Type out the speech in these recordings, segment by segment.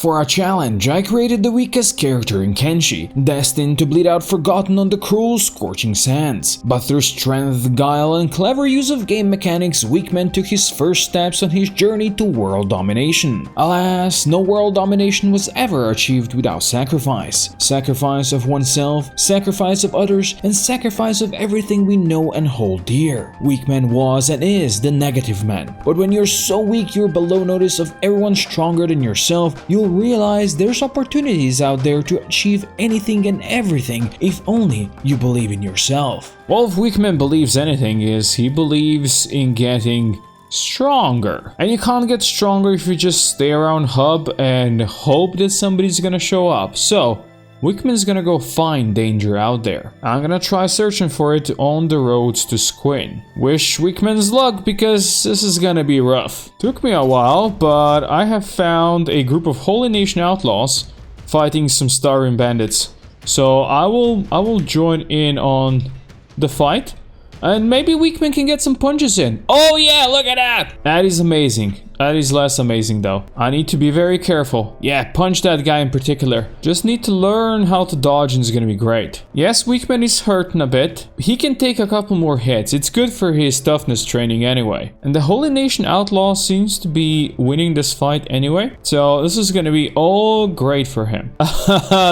For our challenge, I created the weakest character in Kenshi, destined to bleed out forgotten on the cruel, scorching sands. But through strength, guile, and clever use of game mechanics, Weakman took his first steps on his journey to world domination. Alas, no world domination was ever achieved without sacrifice. Sacrifice of oneself, sacrifice of others, and sacrifice of everything we know and hold dear. Weakman was and is the negative man. But when you're so weak you're below notice of everyone stronger than yourself, you'll realize there's opportunities out there to achieve anything and everything if only you believe in yourself. Well, if Weakman believes anything is he believes in getting stronger. And you can't get stronger if you just stay around Hub and hope that somebody's gonna show up. So Weakman's gonna go find danger out there. I'm gonna try searching for it on the roads to Squin. Wish Weakman's luck because this is gonna be rough. Took me a while, but I have found a group of Holy Nation outlaws fighting some starving bandits. So I will join in on the fight. And maybe Weakman can get some punches in. Oh yeah, look at that! That is amazing. That is less amazing though. I need to be very careful. Yeah, punch that guy in particular. Just need to learn how to dodge and it's gonna be great. Yes, Weakman is hurting a bit. He can take a couple more hits. It's good for his toughness training anyway. And the Holy Nation Outlaw seems to be winning this fight anyway. So this is gonna be all great for him.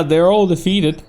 They're all defeated.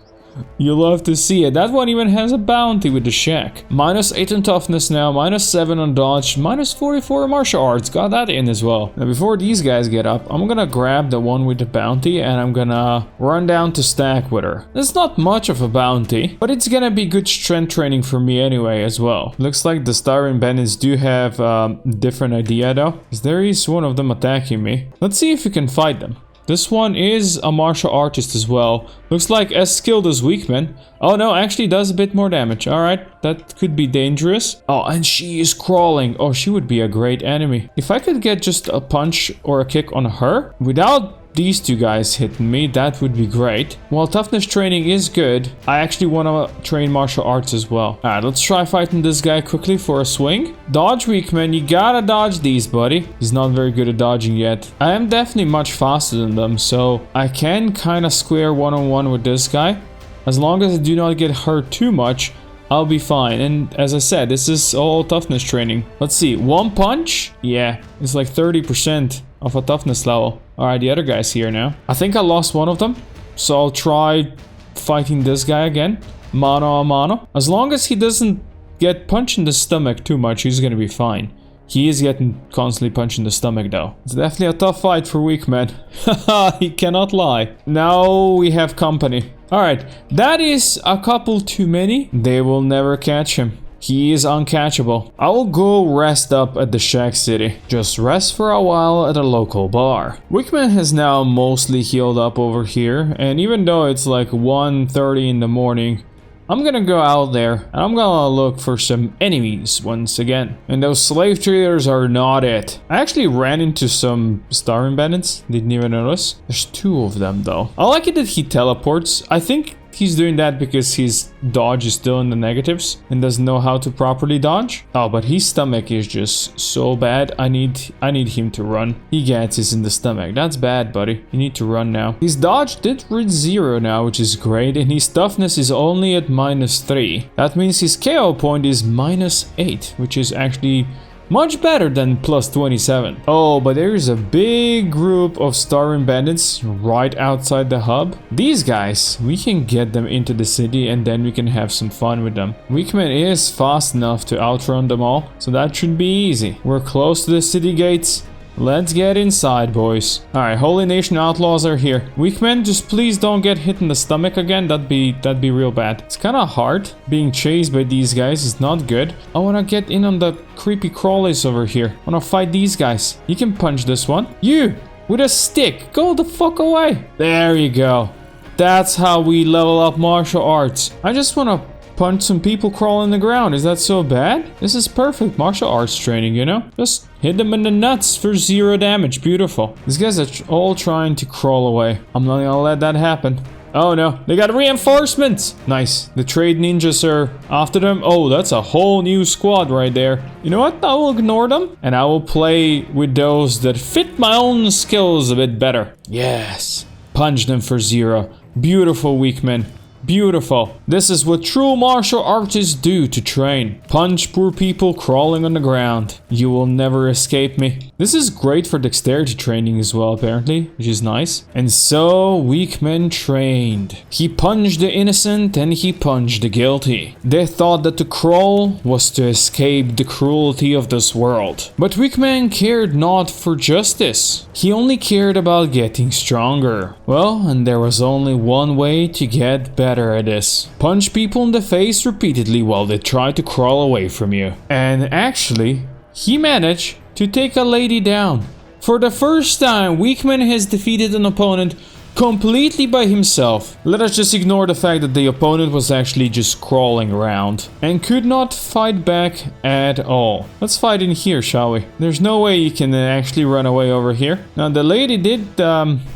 You love to see it. That one even has a bounty with the shack. -8 on toughness now, -7 on dodge, -44 on martial arts. Got that in as well. Now before these guys get up, I'm gonna grab the one with the bounty and I'm gonna run down to stack with her. It's not much of a bounty, but it's gonna be good strength training for me anyway as well. Looks like the starving bandits do have a different idea though. Because there is one of them attacking me. Let's see if we can fight them. This one is a martial artist as well. Looks like as skilled as Weakman. Oh no, actually does a bit more damage. Alright, that could be dangerous. Oh, and she is crawling. Oh, she would be a great enemy. If I could get just a punch or a kick on her without these two guys hitting me, that would be great. While toughness training is good, I actually want to train martial arts as well. Alright, let's try fighting this guy quickly for a swing. Dodge, Weakman, you gotta dodge these, buddy. He's not very good at dodging yet. I am definitely much faster than them, so I can kind of square one-on-one with this guy. As long as I do not get hurt too much, I'll be fine. And as I said, this is all toughness training. Let's see, one punch? Yeah, it's like 30% of a toughness level. Alright, the other guy's here now. I think I lost one of them, so I'll try fighting this guy again. Mano a mano. As long as he doesn't get punched in the stomach too much, he's gonna be fine. He is getting constantly punched in the stomach though. It's definitely a tough fight for Weakman. Haha, he cannot lie. Now we have company. Alright, that is a couple too many. They will never catch him. He is uncatchable. I will go rest up at the Shack City. Just rest for a while at a local bar. Weakman has now mostly healed up over here. And even though it's like 1:30 in the morning, I'm gonna go out there and I'm gonna look for some enemies once again. And those slave traders are not it. I actually ran into some starving bandits. Didn't even notice. There's two of them though. I like it that he teleports. I think he's doing that because his dodge is still in the negatives and doesn't know how to properly dodge. Oh, but his stomach is just so bad. I need him to run. He gets his in the stomach. That's bad, buddy. You need to run now. His dodge did reach 0 now, which is great. And his toughness is only at -3. That means his KO point is -8, which is actually much better than +27. Oh, but there is a big group of starving bandits right outside the hub. These guys, we can get them into the city and then we can have some fun with them. Weakman is fast enough to outrun them all, so that should be easy. We're close to the city gates. Let's get inside, boys. Alright, Holy Nation Outlaws are here. Weakman, just please don't get hit in the stomach again. That'd be real bad. It's kind of hard. Being chased by these guys is not good. I want to get in on the creepy crawlies over here. I want to fight these guys. You can punch this one. You, with a stick. Go the fuck away. There you go. That's how we level up martial arts. I just want to punch some people crawling the ground. Is that so bad? This is perfect martial arts training, you know? Just hit them in the nuts for 0 damage. Beautiful. These guys are all trying to crawl away. I'm not gonna let that happen. Oh no, they got reinforcements! Nice. The trade ninjas are after them. Oh, that's a whole new squad right there. You know what? I will ignore them and I will play with those that fit my own skills a bit better. Yes. Punch them for 0. Beautiful, Weakman. Beautiful. This is what true martial artists do to train. Punch poor people crawling on the ground. You will never escape me. This is great for dexterity training as well, apparently, which is nice. And so Weakman trained. He punched the innocent and he punched the guilty. They thought that to crawl was to escape the cruelty of this world. But Weakman cared not for justice. He only cared about getting stronger. Well, and there was only one way to get better at this. Punch people in the face repeatedly while they try to crawl away from you. And actually, he managed to take a lady down. For the first time, Weakman has defeated an opponent completely by himself. Let us just ignore the fact that the opponent was actually just crawling around and could not fight back at all. Let's fight in here, shall we? There's no way you can actually run away over here. Now the lady did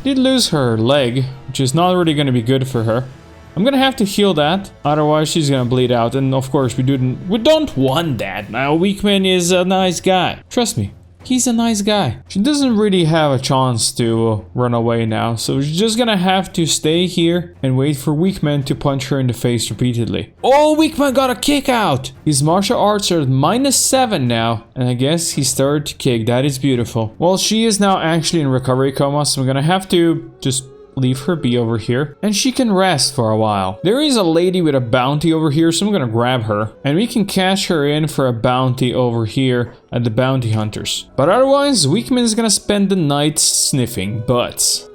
lose her leg, which is not really going to be good for her. I'm gonna have to heal that, otherwise she's gonna bleed out, and of course we don't want that. Now Weakman is a nice guy. Trust me, he's a nice guy. She doesn't really have a chance to run away now, so she's just gonna have to stay here and wait for Weakman to punch her in the face repeatedly. Oh, Weakman got a kick out! His martial arts are at -7 now, and I guess he started to kick. That is beautiful. Well, she is now actually in recovery coma, so I'm gonna have to just leave her be over here, and she can rest for a while. There is a lady with a bounty over here, so I'm gonna grab her, and we can cash her in for a bounty over here at the bounty hunters. But otherwise, Weakman's gonna spend the night sniffing butts.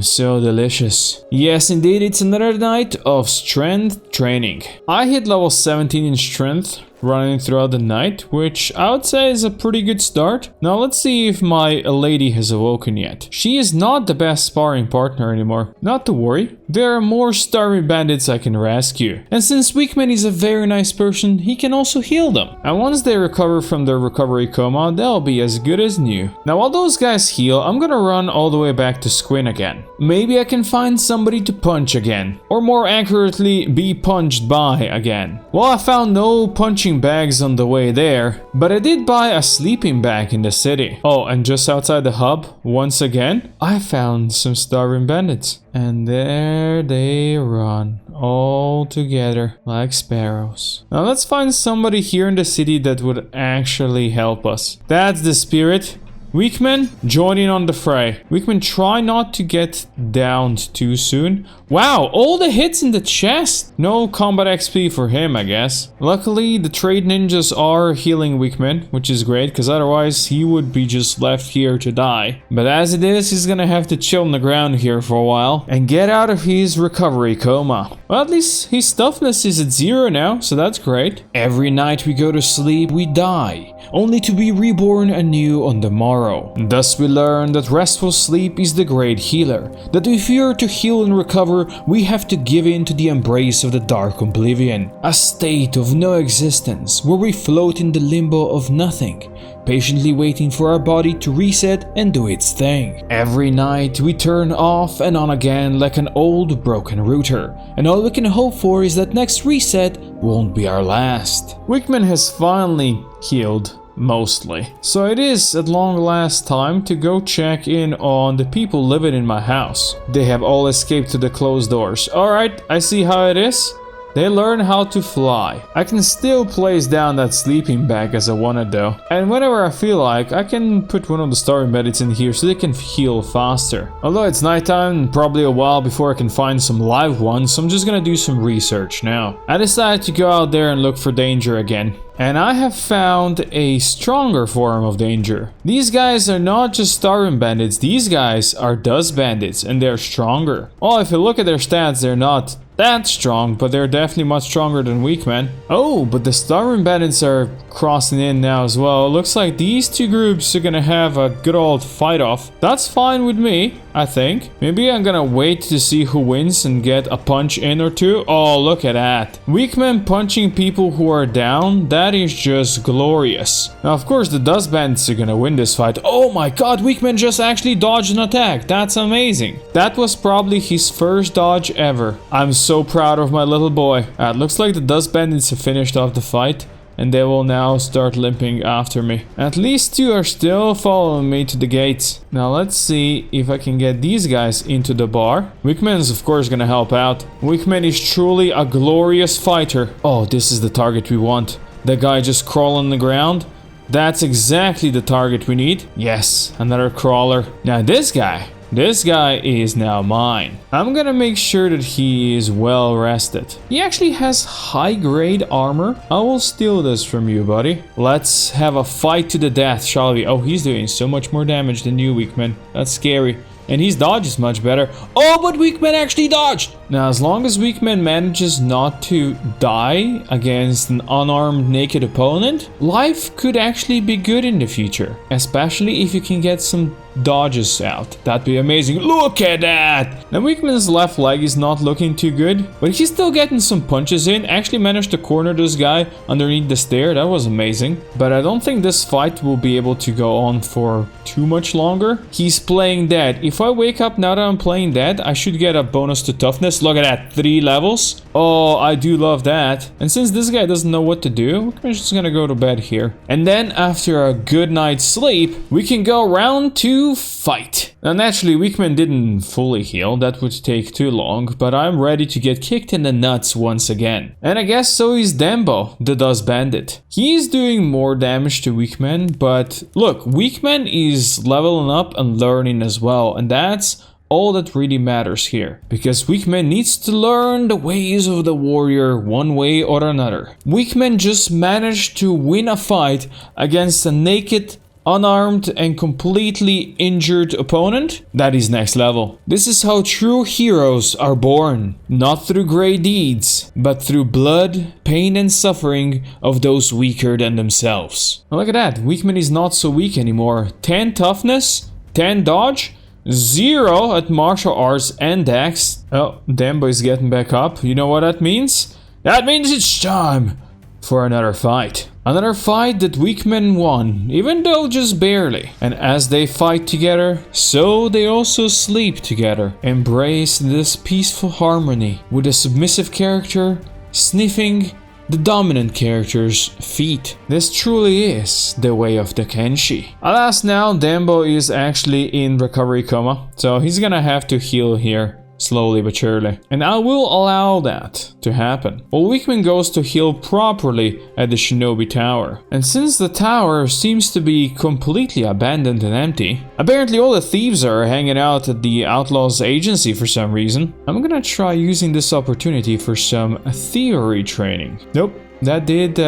So delicious. Yes, indeed, it's another night of strength training. I hit level 17 in strength running throughout the night, which I would say is a pretty good start. Now let's see if my lady has awoken yet. She is not the best sparring partner anymore. Not to worry, there are more starving bandits I can rescue. And since Weakman is a very nice person, he can also heal them. And once they recover from their recovery coma, they'll be as good as new. Now while those guys heal, I'm gonna run all the way back to Squin again. Maybe I can find somebody to punch again. Or more accurately, be punched by again. Well, I found no punching bags on the way there, but I did buy a sleeping bag in the city. Oh, and just outside the hub, once again, I found some starving bandits. And there they run, all together, like sparrows. Now let's find somebody here in the city that would actually help us. That's the spirit. Weakman, join in on the fray. Weakman, try not to get downed too soon. Wow, all the hits in the chest. No combat XP for him, I guess. Luckily, the trade ninjas are healing Weakman, which is great, because otherwise he would be just left here to die. But as it is, he's gonna have to chill on the ground here for a while and get out of his recovery coma. Well, at least his toughness is at 0 now, so that's great. Every night we go to sleep, we die, only to be reborn anew on the morrow. Thus we learn that restful sleep is the great healer, that if we are to heal and recover, we have to give in to the embrace of the dark oblivion, a state of no existence where we float in the limbo of nothing, patiently waiting for our body to reset and do its thing. Every night we turn off and on again like an old broken router, and all we can hope for is that next reset won't be our last. Weakman has finally healed. Mostly. So it is at long last time to go check in on the people living in my house. They have all escaped to the closed doors. Alright, I see how it is. They learn how to fly. I can still place down that sleeping bag as I wanted though. And whenever I feel like, I can put one of the starving bandits in here so they can heal faster. Although it's nighttime and probably a while before I can find some live ones, so I'm just gonna do some research now. I decided to go out there and look for danger again. And I have found a stronger form of danger. These guys are not just starving bandits, these guys are dust bandits, and they're stronger. Well, if you look at their stats, they're not that strong, but they're definitely much stronger than Weakman. Oh, but the starving bandits are crossing in now as well. It looks like these two groups are gonna have a good old fight off. That's fine with me, I think. Maybe I'm gonna wait to see who wins and get a punch in or two. Oh, look at that. Weakman punching people who are down, that is just glorious. Now, of course, the dust bandits are gonna win this fight. Oh my god, Weakman just actually dodged an attack. That's amazing. That was probably his first dodge ever. I'm so proud of my little boy. It looks like the dust bandits have finished off the fight. and they will now start limping after me. At least 2 are still following me to the gates. Now let's see if I can get these guys into the bar. Wickman is of course gonna help out. Wickman is truly a glorious fighter. Oh, this is the target we want. The guy just crawling on the ground. That's exactly the target we need. Yes, another crawler. Now this guy is now mine. I'm gonna make sure that he is well rested. He actually has high grade armor. I will steal this from you, buddy. Let's have a fight to the death, shall we? Oh, he's doing so much more damage than you, Weakman. That's scary. And his dodge is much better. Oh, but Weakman actually dodged! Now, as long as Weakman manages not to die against an unarmed naked opponent, life could actually be good in the future. Especially if you can get some dodges out. That'd be amazing. Look at that! Now, Weakman's left leg is not looking too good, but he's still getting some punches in. Actually managed to corner this guy underneath the stair. That was amazing. But I don't think this fight will be able to go on for too much longer. He's playing dead. If I wake up now that I'm playing dead, I should get a bonus to toughness. Look at that, 3 levels. Oh, I do love that. And since this guy doesn't know what to do, we're just gonna go to bed here. And then after a good night's sleep, we can go round 2 fight. Now naturally, Weakman didn't fully heal. That would take too long, but I'm ready to get kicked in the nuts once again. And I guess so is Dembo, the Dust Bandit. He's doing more damage to Weakman, but look, Weakman is leveling up and learning as well, and that's all that really matters here, because Weakman needs to learn the ways of the warrior one way or another. Weakman just managed to win a fight against a naked, unarmed and completely injured opponent. That is next level. This is how true heroes are born. Not through great deeds, but through blood, pain and suffering of those weaker than themselves. Now look at that. Weakman is not so weak anymore. 10 toughness, 10 dodge, 0 at martial arts and dex. Oh, Dembo is getting back up. You know what that means? That means it's time for another fight. Another fight that Weakman won, even though just barely. And as they fight together, so they also sleep together. Embrace this peaceful harmony with a submissive character sniffing the dominant character's feet. This truly is the way of the Kenshi. Alas, now Dembo is actually in recovery coma, so he's gonna have to heal here. Slowly but surely. And I will allow that to happen. While Weakman goes to heal properly at the Shinobi Tower. And since the tower seems to be completely abandoned and empty, apparently all the thieves are hanging out at the Outlaws Agency for some reason, I'm gonna try using this opportunity for some thievery training. Nope, that did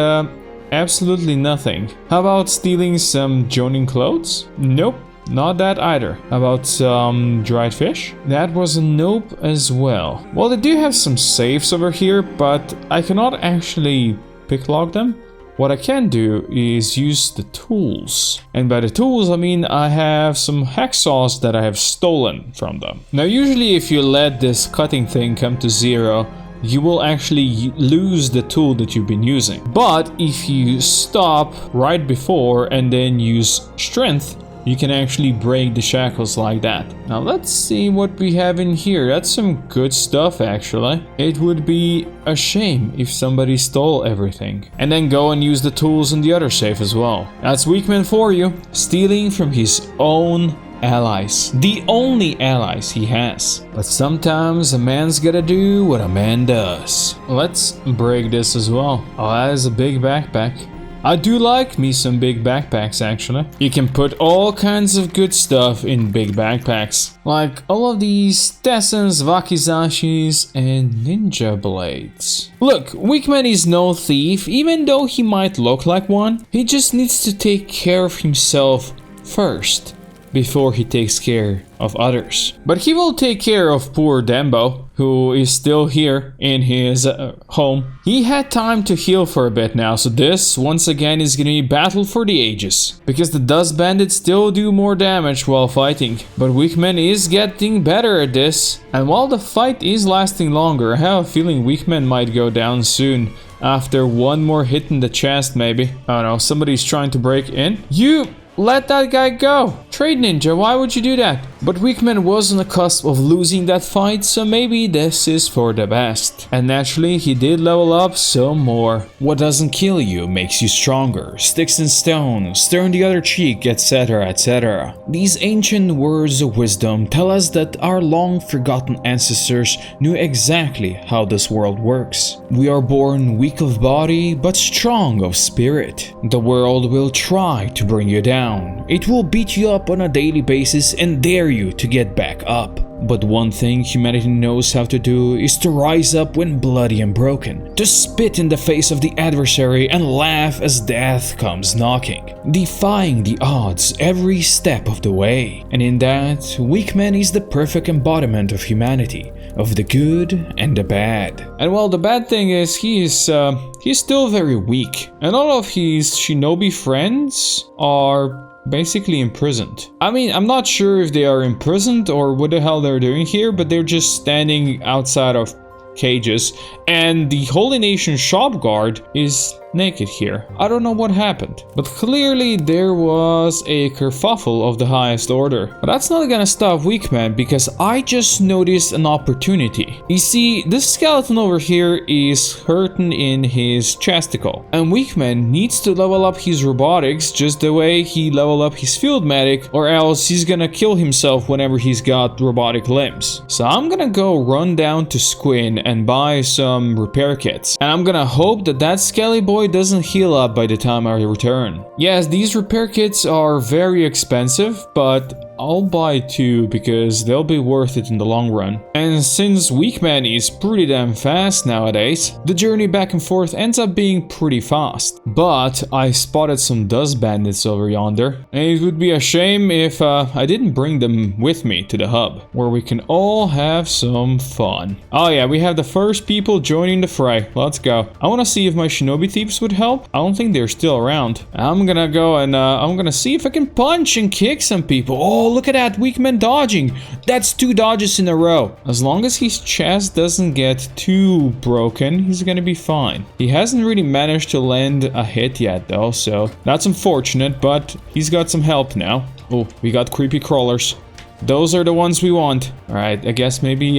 absolutely nothing. How about stealing some Jonin clothes? Nope. Not that either. About some dried fish? That was a nope as well. Well, they do have some safes over here, but I cannot actually picklock them. What I can do is use the tools. And by the tools, I mean I have some hacksaws that I have stolen from them. Now, usually if you let this cutting thing come to 0, you will actually lose the tool that you've been using. But if you stop right before and then use strength, you can actually break the shackles like that. Now let's see what we have in here. That's some good stuff actually. It would be a shame if somebody stole everything. And then go and use the tools in the other safe as well. That's Weakman for you. Stealing from his own allies. The only allies he has. But sometimes a man's gotta do what a man does. Let's break this as well. Oh, that is a big backpack. I do like me some big backpacks actually. You can put all kinds of good stuff in big backpacks. Like all of these Tessens, Wakizashis and ninja blades. Look, Weakman is no thief, even though he might look like one. He just needs to take care of himself first, before he takes care of others. But he will take care of poor Dembo, who is still here in his home. He had time to heal for a bit now, so this, once again, is gonna be battle for the ages. Because the Dust Bandits still do more damage while fighting. But Weakman is getting better at this. And while the fight is lasting longer, I have a feeling Weakman might go down soon. After one more hit in the chest, maybe. Oh no, somebody's trying to break in. You let that guy go. Trade ninja, why would you do that? But Weakman was on the cusp of losing that fight, so maybe this is for the best. And naturally, he did level up some more. What doesn't kill you makes you stronger. Sticks and stones, turn the other cheek, etc, etc. These ancient words of wisdom tell us that our long-forgotten ancestors knew exactly how this world works. We are born weak of body, but strong of spirit. The world will try to bring you down. It will beat you up on a daily basis and dare you to get back up. But one thing humanity knows how to do is to rise up when bloody and broken, to spit in the face of the adversary and laugh as death comes knocking, defying the odds every step of the way. And in that, Weakman is the perfect embodiment of humanity, of the good and the bad. And well, the bad thing is he's still very weak, and all of his shinobi friends are basically imprisoned. I mean, I'm not sure if they are imprisoned or what the hell they're doing here, but they're just standing outside of cages, and the Holy Nation shop guard is naked here. I don't know what happened, but clearly there was a kerfuffle of the highest order. But that's not gonna stop Weakman, because I just noticed an opportunity. You see, this skeleton over here is hurting in his chesticle, and Weakman needs to level up his robotics just the way he leveled up his field medic, or else he's gonna kill himself whenever he's got robotic limbs. So I'm gonna go run down to Squin and buy some repair kits, and I'm gonna hope that that skelly boy doesn't heal up by the time I return. Yes, these repair kits are very expensive, but I'll buy 2 because they'll be worth it in the long run. And since Weakman is pretty damn fast nowadays, the journey back and forth ends up being pretty fast. But I spotted some dust bandits over yonder, and it would be a shame if I didn't bring them with me to the hub, where we can all have some fun. Oh yeah, we have the first people joining the fray. Let's go. I want to see if my shinobi thieves would help. I don't think they're still around. I'm gonna go and I'm gonna see if I can punch and kick some people. Oh, look at that, Weakman dodging. That's 2 dodges in a row. As long as his chest doesn't get too broken, he's gonna be fine. He hasn't really managed to land a hit yet though, so that's unfortunate, but he's got some help now. Oh, we got creepy crawlers. Those are the ones we want. Alright, I guess maybe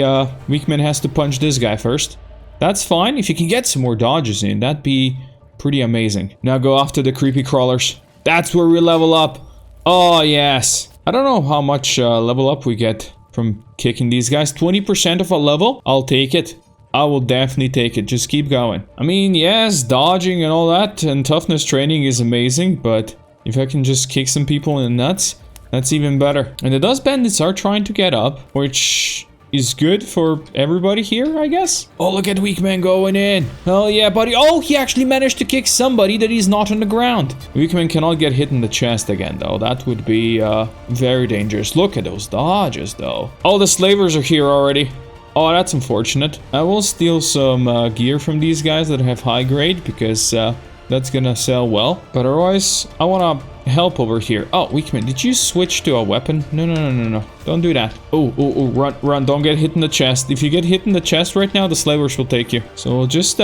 Weakman has to punch this guy first. That's fine. If you can get some more dodges in, that'd be pretty amazing. Now go after the creepy crawlers. That's where we level up. Oh, yes. I don't know how much level up we get from kicking these guys. 20% of a level? I'll take it. I will definitely take it. Just keep going. I mean, yes, dodging and all that and toughness training is amazing, but if I can just kick some people in the nuts, that's even better. And the dust bandits are trying to get up, which is good for everybody here, I guess. Oh, look at Weakman going in. Hell yeah, buddy. Oh, he actually managed to kick somebody that is not on the ground. Weakman cannot get hit in the chest again, though. That would be very dangerous. Look at those dodges, though. Oh, the slavers are here already. Oh, that's unfortunate. I will steal some gear from these guys that have high grade, because that's gonna sell well. But otherwise, I wanna help over here. Oh, Weakman, did you switch to a weapon? No. Don't do that. Oh, run. Don't get hit in the chest. If you get hit in the chest right now, the slavers will take you. So we'll just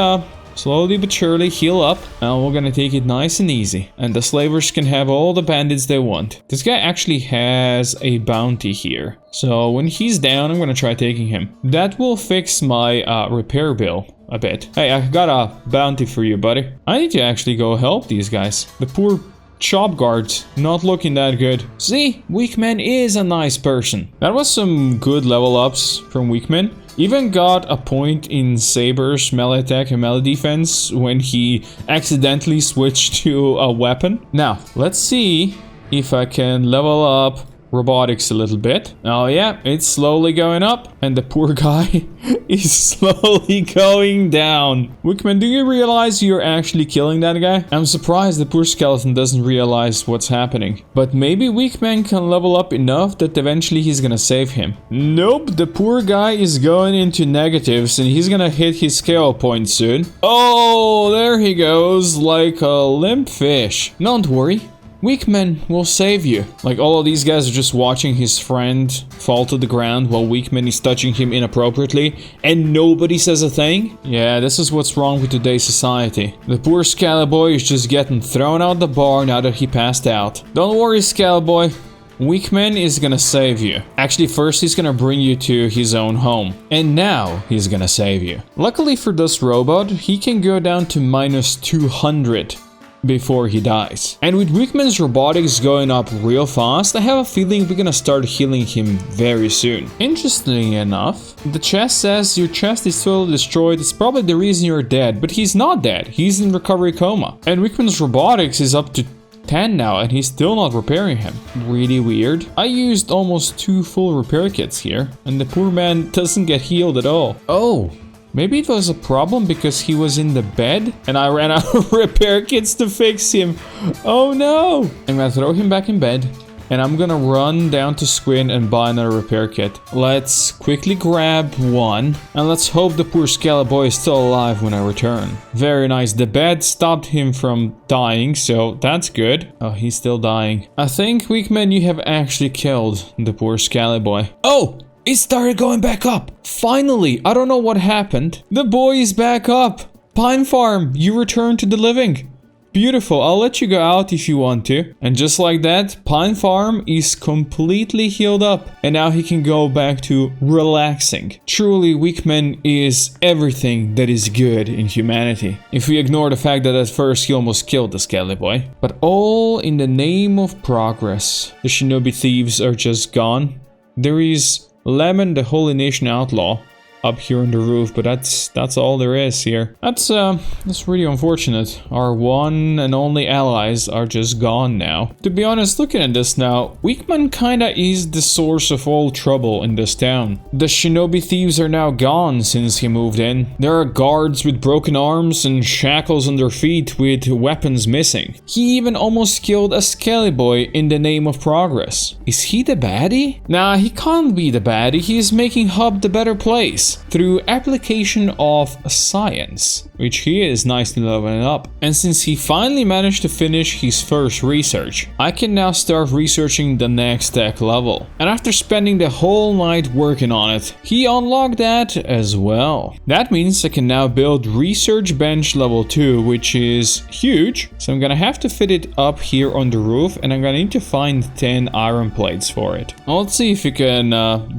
slowly but surely heal up, and we're gonna take it nice and easy. And the slavers can have all the bandits they want. This guy actually has a bounty here, so when he's down, I'm gonna try taking him. That will fix my repair bill a bit. Hey, I got a bounty for you, buddy. I need to actually go help these guys. The poor shop guards, not looking that good. See, Weakman is a nice person. That was some good level ups from Weakman. Even got a point in Saber's melee attack and melee defense when he accidentally switched to a weapon. Now, let's see if I can level up Robotics a little bit. Oh yeah, it's slowly going up, and the poor guy is slowly going down. Weakman, do you realize you're actually killing that guy? I'm surprised the poor skeleton doesn't realize what's happening. But maybe Weakman can level up enough that eventually he's gonna save him. Nope, the poor guy is going into negatives, and he's gonna hit his scale point soon. Oh, there he goes, like a limp fish. Don't worry. Weakman will save you. Like, all of these guys are just watching his friend fall to the ground while Weakman is touching him inappropriately, and nobody says a thing? Yeah, this is what's wrong with today's society. The poor Scalaboy is just getting thrown out the bar now that he passed out. Don't worry, Scalaboy. Weakman is gonna save you. Actually, first he's gonna bring you to his own home. And now he's gonna save you. Luckily for this robot, he can go down to -200 before he dies. And with Weakman's robotics going up real fast, I have a feeling we're gonna start healing him very soon. Interestingly enough, the chest says your chest is totally destroyed. It's probably the reason you're dead, but he's not dead. He's in recovery coma. And Weakman's robotics is up to 10 now, and he's still not repairing him. Really weird. I used almost 2 full repair kits here, and the poor man doesn't get healed at all. Oh, maybe it was a problem because he was in the bed, and I ran out of repair kits to fix him. Oh no! I'm gonna throw him back in bed, and I'm gonna run down to Squin and buy another repair kit. Let's quickly grab one, and let's hope the poor Scalaboy is still alive when I return. Very nice. The bed stopped him from dying, so that's good. Oh, he's still dying. I think, Weakman, you have actually killed the poor Scalaboy. Oh! It started going back up! Finally! I don't know what happened. The boy is back up! Pine Farm, you return to the living. Beautiful, I'll let you go out if you want to. And just like that, Pine Farm is completely healed up. And now he can go back to relaxing. Truly, Weakman is everything that is good in humanity. If we ignore the fact that at first he almost killed the Scalaboy. But all in the name of progress. The Shinobi Thieves are just gone. There is Lemon, the Holy Nation Outlaw, up here on the roof, but that's all there is here. That's really unfortunate. Our one and only allies are just gone now. To be honest, looking at this now, Weakman kinda is the source of all trouble in this town. The Shinobi Thieves are now gone since he moved in. There are guards with broken arms and shackles on their feet with weapons missing. He even almost killed a Scalaboy in the name of progress. Is he the baddie? Nah, he can't be the baddie. He is making Hub the better place through application of science, which he is nicely leveling up. And since he finally managed to finish his first research, I can now start researching the next tech level. And after spending the whole night working on it, he unlocked that as well. That means I can now build research bench level 2, which is huge. So I'm gonna have to fit it up here on the roof, and I'm gonna need to find 10 iron plates for it. Well, let's see if we can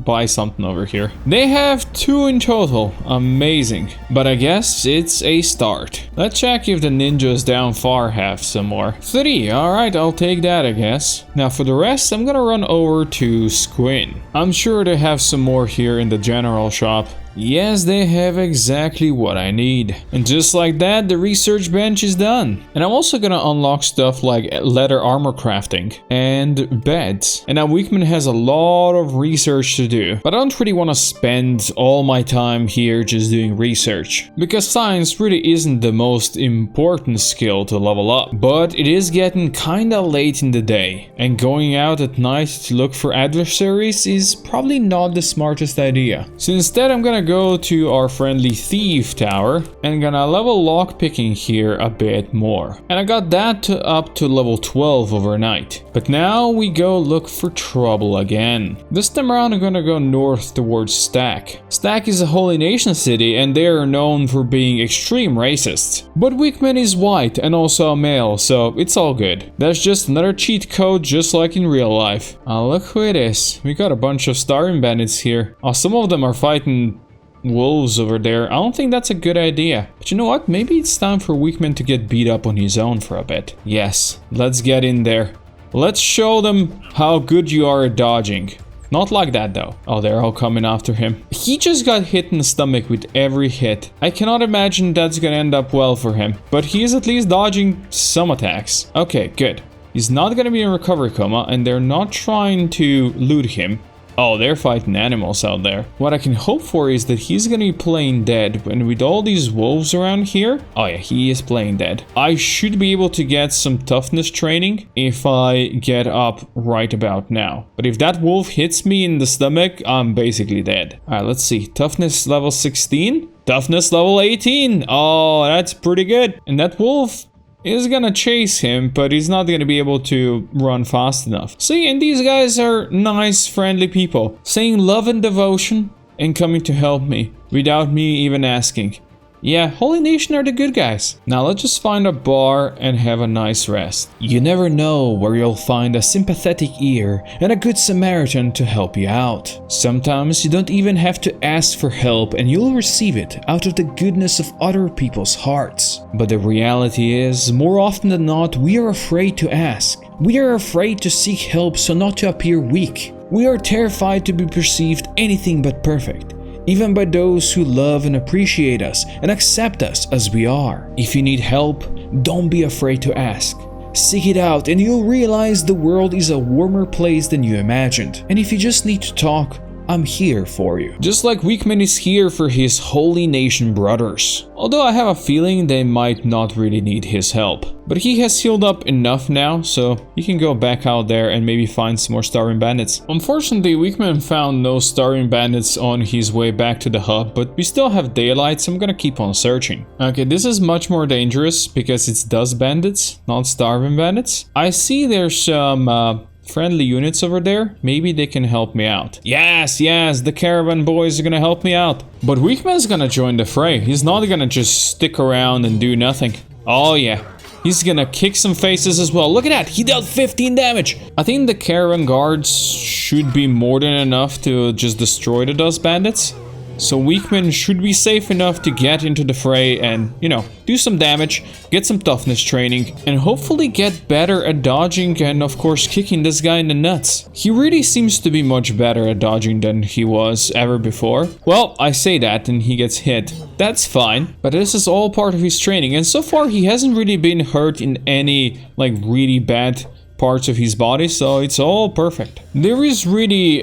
buy something over here. They have 2 in total. Amazing. But I guess it's a start. Let's check if the ninjas down far have some more. 3. Alright, I'll take that, I guess. Now for the rest, I'm gonna run over to Squin. I'm sure they have some more here in the general shop. Yes, they have exactly what I need. And just like that, the research bench is done. And I'm also gonna unlock stuff like leather armor crafting and beds. And now Weakman has a lot of research to do. But I don't really want to spend all my time here just doing research, because science really isn't the most important skill to level up. But it is getting kinda late in the day, and going out at night to look for adversaries is probably not the smartest idea. So instead I'm gonna go to our friendly thief tower and gonna level lockpicking here a bit more. And I got that up to level 12 overnight. But now we go look for trouble again. This time around I'm gonna go north towards Stack. Stack is a Holy Nation city, and they are known for being extreme racists. But Weakman is white and also a male, so it's all good. That's just another cheat code, just like in real life. Look who it is. We got a bunch of starving bandits here. Some of them are fighting wolves over there. I don't think that's a good idea. But you know what? Maybe it's time for Weakman to get beat up on his own for a bit. Yes, let's get in there. Let's show them how good you are at dodging. Not like that though. Oh, they're all coming after him. He just got hit in the stomach with every hit. I cannot imagine that's gonna end up well for him. But he is at least dodging some attacks. Okay, good. He's not gonna be in recovery coma, and they're not trying to loot him. Oh, they're fighting animals out there. What I can hope for is that he's gonna be playing dead, and with all these wolves around here, oh yeah, he is playing dead. I should be able to get some toughness training if I get up right about now. But if that wolf hits me in the stomach, I'm basically dead. Alright, let's see. Toughness level 16? Toughness level 18! Oh, that's pretty good. And that wolf is gonna chase him, but he's not gonna be able to run fast enough. See, and these guys are nice, friendly people, saying love and devotion and coming to help me without me even asking. Yeah, Holy Nation are the good guys. Now let's just find a bar and have a nice rest. You never know where you'll find a sympathetic ear and a good Samaritan to help you out. Sometimes you don't even have to ask for help and you'll receive it out of the goodness of other people's hearts. But the reality is, more often than not, we are afraid to ask. We are afraid to seek help so not to appear weak. We are terrified to be perceived anything but perfect, even by those who love and appreciate us and accept us as we are. If you need help, don't be afraid to ask. Seek it out and you'll realize the world is a warmer place than you imagined. And if you just need to talk, I'm here for you. Just like Weakman is here for his Holy Nation brothers. Although I have a feeling they might not really need his help. But he has healed up enough now, so he can go back out there and maybe find some more starving bandits. Unfortunately, Weakman found no starving bandits on his way back to the hub, but we still have daylight, so I'm gonna keep on searching. Okay, this is much more dangerous because it's dust bandits, not starving bandits. I see there's some friendly units over there. Maybe they can help me out. Yes, the caravan boys are gonna help me out. But Weakman's gonna join the fray. He's not gonna just stick around and do nothing. Oh yeah. He's gonna kick some faces as well. Look at that, he dealt 15 damage. I think the caravan guards should be more than enough to just destroy the dust bandits. So Weakman should be safe enough to get into the fray and, you know, do some damage, get some toughness training, and hopefully get better at dodging and, of course, kicking this guy in the nuts. He really seems to be much better at dodging than he was ever before. Well, I say that and he gets hit. That's fine, but this is all part of his training, and so far he hasn't really been hurt in any, like, really bad parts of his body, so it's all perfect. There is really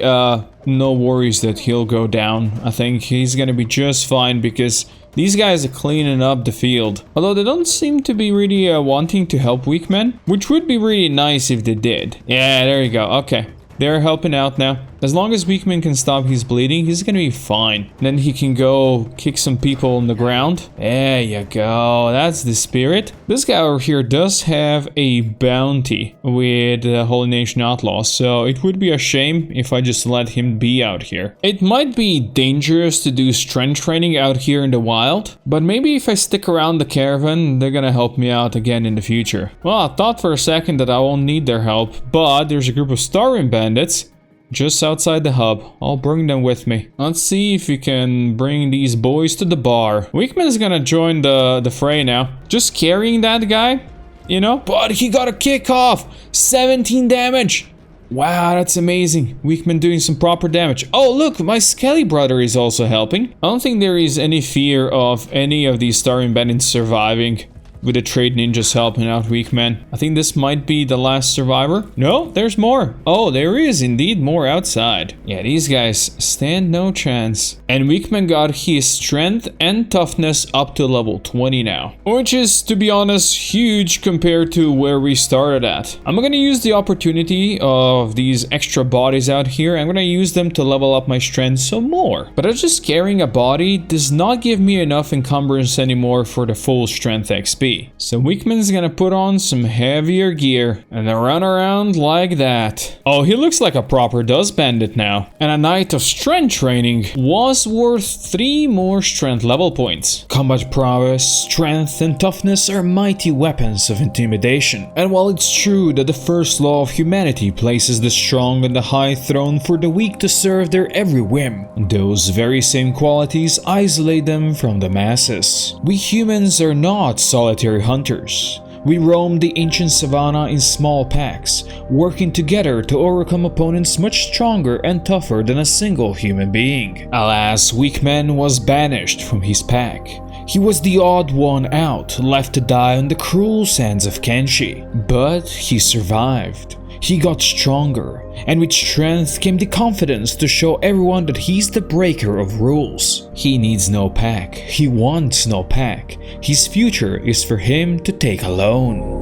no worries that he'll go down. I think he's gonna be just fine because these guys are cleaning up the field. Although they don't seem to be really wanting to help Weakman, which would be really nice if they did. Yeah, there you go. Okay. They're helping out now. As long as Weakman can stop his bleeding, he's gonna be fine. Then he can go kick some people on the ground. There you go, that's the spirit. This guy over here does have a bounty with the Holy Nation Outlaws, so it would be a shame if I just let him be out here. It might be dangerous to do strength training out here in the wild, but maybe if I stick around the caravan, they're gonna help me out again in the future. Well, I thought for a second that I won't need their help, but there's a group of starving bandits just outside the hub. I'll bring them with me. Let's see if we can bring these boys to the bar. Weakman's gonna join the fray now. Just carrying that guy, you know? But he got a kick off! 17 damage! Wow, that's amazing. Weakman doing some proper damage. Oh, look, my Skelly brother is also helping. I don't think there is any fear of any of these starving bandits surviving with the trade ninjas helping out Weakman. I think this might be the last survivor. No, there's more. Oh, there is indeed more outside. Yeah, these guys stand no chance. And Weakman got his strength and toughness up to level 20 now. Which is, to be honest, huge compared to where we started at. I'm gonna use the opportunity of these extra bodies out here. I'm gonna use them to level up my strength some more. But just carrying a body does not give me enough encumbrance anymore for the full strength XP. So Weakman's gonna put on some heavier gear and run around like that. Oh, he looks like a proper dust bandit now. And a night of strength training was worth 3 more strength level points. Combat prowess, strength, and toughness are mighty weapons of intimidation. And while it's true that the first law of humanity places the strong on the high throne for the weak to serve their every whim, those very same qualities isolate them from the masses. We humans are not solitary hunters. We roam the ancient savannah in small packs, working together to overcome opponents much stronger and tougher than a single human being. Alas, Weakman was banished from his pack. He was the odd one out, left to die on the cruel sands of Kenshi. But he survived. He got stronger, and with strength came the confidence to show everyone that he's the breaker of rules. He needs no pack, he wants no pack. His future is for him to take alone.